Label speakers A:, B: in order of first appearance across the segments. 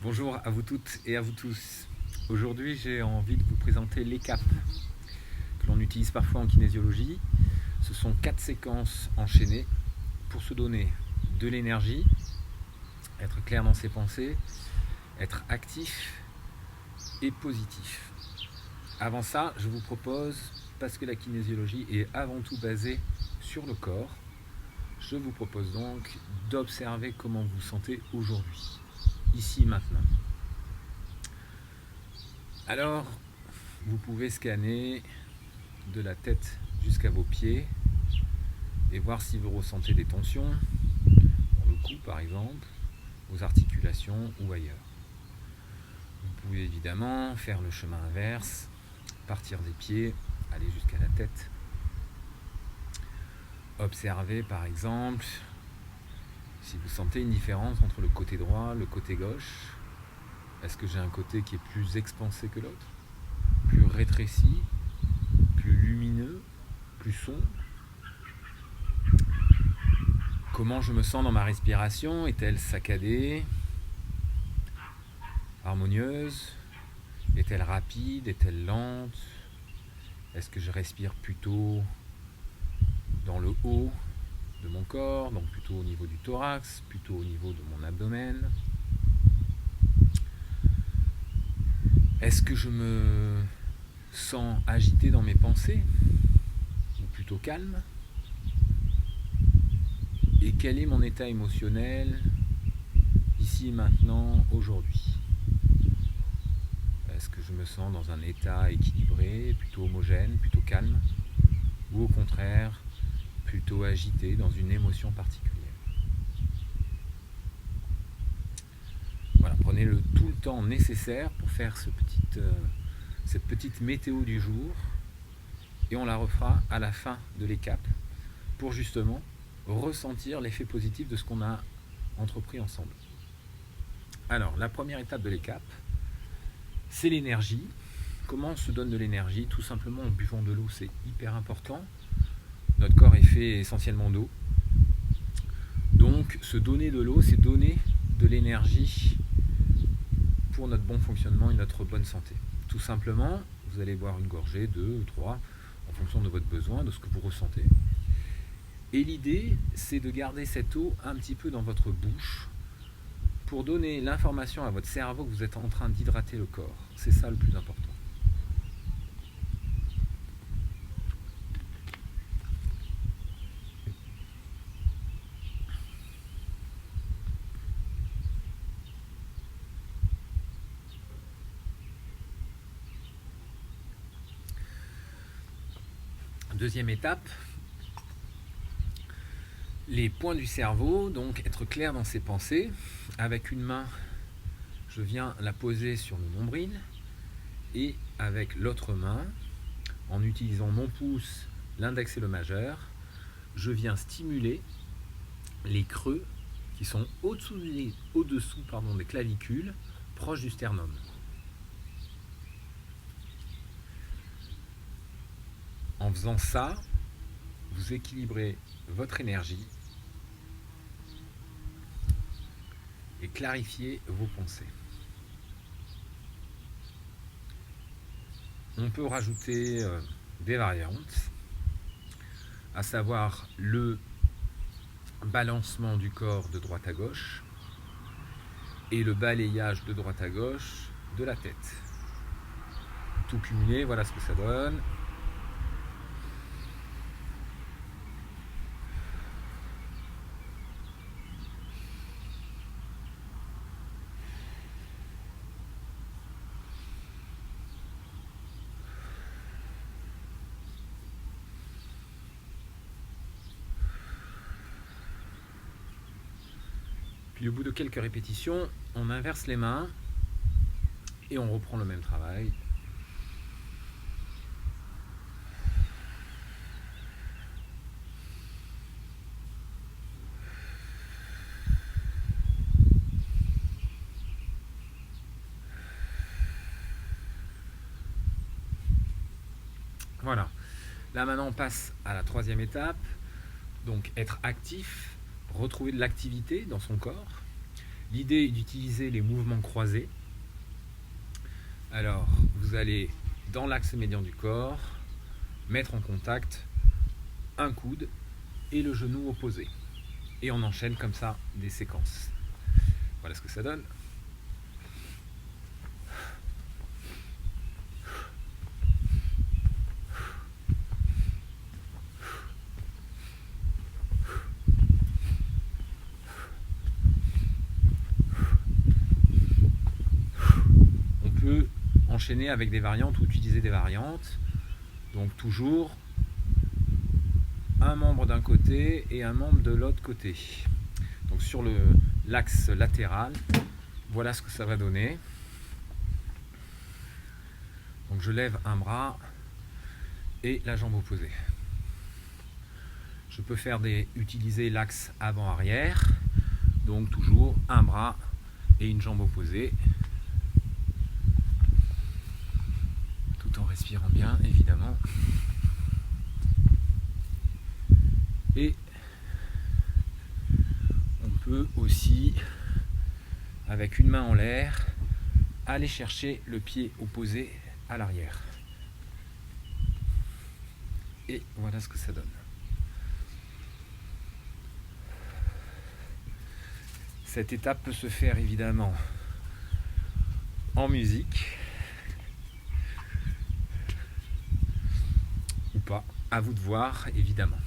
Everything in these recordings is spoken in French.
A: Bonjour à vous toutes et à vous tous. Aujourd'hui, j'ai envie de vous présenter les CAP que l'on utilise parfois en kinésiologie. Ce sont 4 séquences enchaînées pour se donner de l'énergie, être clair dans ses pensées, être actif et positif. Avant ça, je vous propose, parce que la kinésiologie est avant tout basée sur le corps, je vous propose donc d'observer comment vous vous sentez aujourd'hui, ici, maintenant. Alors, vous pouvez scanner de la tête jusqu'à vos pieds et voir si vous ressentez des tensions, dans le cou par exemple, aux articulations ou ailleurs. Vous pouvez évidemment faire le chemin inverse, partir des pieds, aller jusqu'à la tête. Observez par exemple si vous sentez une différence entre le côté droit et le côté gauche. Est-ce que j'ai un côté qui est plus expansé que l'autre, plus rétréci, plus lumineux, plus sombre? Comment je me sens dans ma respiration? Est-elle saccadée, harmonieuse? Est-elle rapide? Est-elle lente? Est-ce que je respire plutôt dans le haut de mon corps, donc plutôt au niveau du thorax, plutôt au niveau de mon abdomen? Est-ce que je me sens agité dans mes pensées ou plutôt calme? Et quel est mon état émotionnel ici, maintenant, aujourd'hui? Est-ce que je me sens dans un état équilibré, plutôt homogène, plutôt calme? Ou au contraire, plutôt agité dans une émotion particulière? Voilà, prenez tout le temps nécessaire pour faire cette petite météo du jour et on la refera à la fin de l'ECAP pour justement ressentir l'effet positif de ce qu'on a entrepris ensemble. Alors, la première étape de l'ECAP, c'est l'énergie. Comment on se donne de l'énergie? Tout simplement en buvant de l'eau, c'est hyper important. Notre corps est fait essentiellement d'eau. Donc, se donner de l'eau, c'est donner de l'énergie pour notre bon fonctionnement et notre bonne santé. Tout simplement, vous allez boire une gorgée, 2, 3, en fonction de votre besoin, de ce que vous ressentez. Et l'idée, c'est de garder cette eau un petit peu dans votre bouche pour donner l'information à votre cerveau que vous êtes en train d'hydrater le corps. C'est ça le plus important. Deuxième étape, les points du cerveau, donc être clair dans ses pensées. Avec une main, je viens la poser sur le nombril et avec l'autre main, en utilisant mon pouce, l'index et le majeur, je viens stimuler les creux qui sont au-dessous des clavicules, proches du sternum. En faisant ça, vous équilibrez votre énergie et clarifiez vos pensées. On peut rajouter des variantes, à savoir le balancement du corps de droite à gauche et le balayage de droite à gauche de la tête. Tout cumulé, voilà ce que ça donne. Puis au bout de quelques répétitions, on inverse les mains et on reprend le même travail. Voilà. Là maintenant on passe à la troisième étape. Donc être actif, retrouver de l'activité dans son corps. L'idée est d'utiliser les mouvements croisés. Alors, vous allez dans l'axe médian du corps, mettre en contact un coude et le genou opposé. Et on enchaîne comme ça des séquences. Voilà ce que ça donne. On peut enchaîner avec des variantes ou utiliser des variantes. Donc toujours un membre d'un côté et un membre de l'autre côté. Donc sur l'axe latéral, voilà ce que ça va donner. Donc je lève un bras et la jambe opposée. Je peux utiliser l'axe avant-arrière, donc toujours un bras et une jambe opposée, tout en respirant bien évidemment. Et on peut aussi, avec une main en l'air, aller chercher le pied opposé à l'arrière. Et voilà ce que ça donne. Cette étape peut se faire évidemment en musique ou pas, à vous de voir évidemment.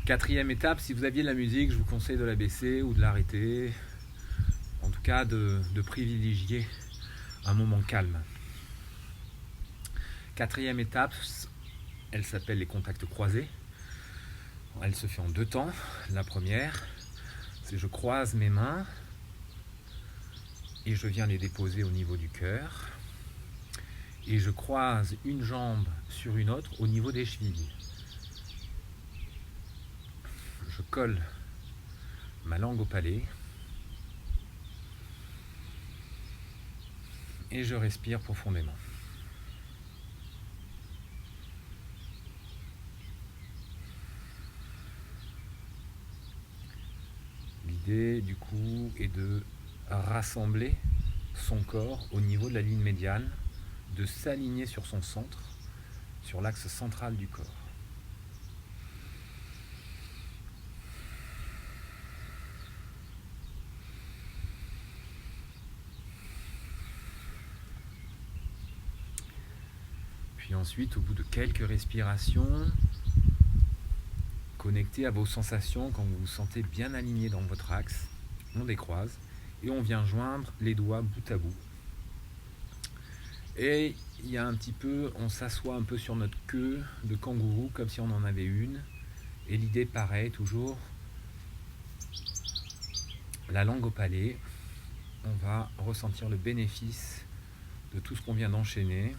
A: Quatrième étape, si vous aviez de la musique, je vous conseille de la baisser ou de l'arrêter. En tout cas, de privilégier un moment calme. Quatrième étape, elle s'appelle les contacts croisés. Elle se fait en 2 temps. La première, c'est je croise mes mains et je viens les déposer au niveau du cœur. Et je croise une jambe sur une autre au niveau des chevilles. Je colle ma langue au palais et je respire profondément. L'idée du coup est de rassembler son corps au niveau de la ligne médiane, de s'aligner sur son centre, sur l'axe central du corps. Puis ensuite, au bout de quelques respirations, connectez à vos sensations quand vous vous sentez bien aligné dans votre axe. On décroise et on vient joindre les doigts bout à bout. Et il y a un petit peu, on s'assoit un peu sur notre queue de kangourou comme si on en avait une. Et l'idée pareil, toujours la langue au palais. On va ressentir le bénéfice de tout ce qu'on vient d'enchaîner.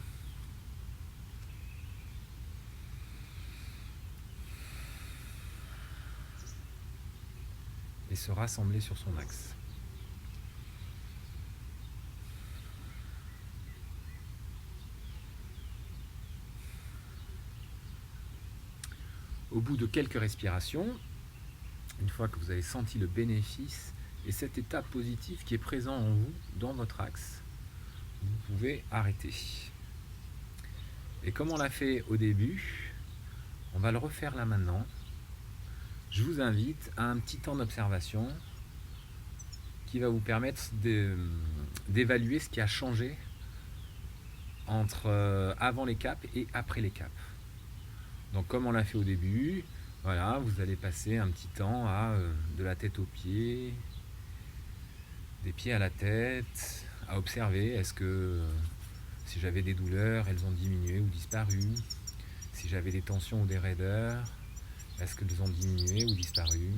A: Et se rassembler sur son axe. Au bout de quelques respirations, une fois que vous avez senti le bénéfice et cet état positif qui est présent en vous, dans votre axe, vous pouvez arrêter. Et comme on l'a fait au début, on va le refaire là maintenant. Je vous invite à un petit temps d'observation qui va vous permettre d'évaluer ce qui a changé entre avant les caps et après les caps. Donc comme on l'a fait au début, voilà, vous allez passer un petit temps de la tête aux pieds, des pieds à la tête, à observer est-ce que si j'avais des douleurs, elles ont diminué ou disparu, si j'avais des tensions ou des raideurs, est-ce qu'elles ont diminué ou disparu?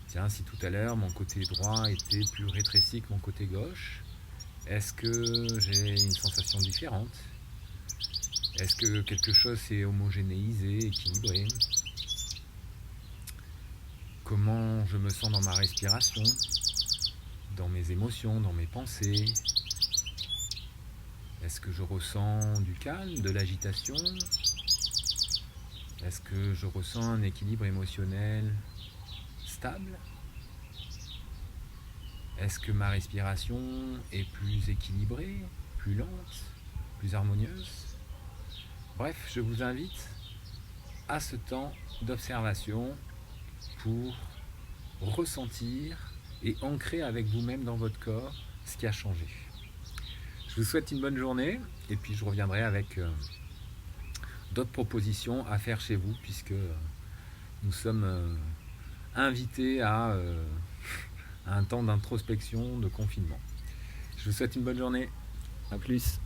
A: Tiens, si tout à l'heure mon côté droit était plus rétréci que mon côté gauche, est-ce que j'ai une sensation différente? Est-ce que quelque chose s'est homogénéisé, équilibré? Comment je me sens dans ma respiration, dans mes émotions, dans mes pensées? Est-ce que je ressens du calme, de l'agitation? Est-ce que je ressens un équilibre émotionnel stable? Est-ce que ma respiration est plus équilibrée, plus lente, plus harmonieuse? Bref, je vous invite à ce temps d'observation pour ressentir et ancrer avec vous-même dans votre corps ce qui a changé. Je vous souhaite une bonne journée et puis je reviendrai avec d'autres propositions à faire chez vous puisque nous sommes invités à un temps d'introspection, de confinement. Je vous souhaite une bonne journée. À plus.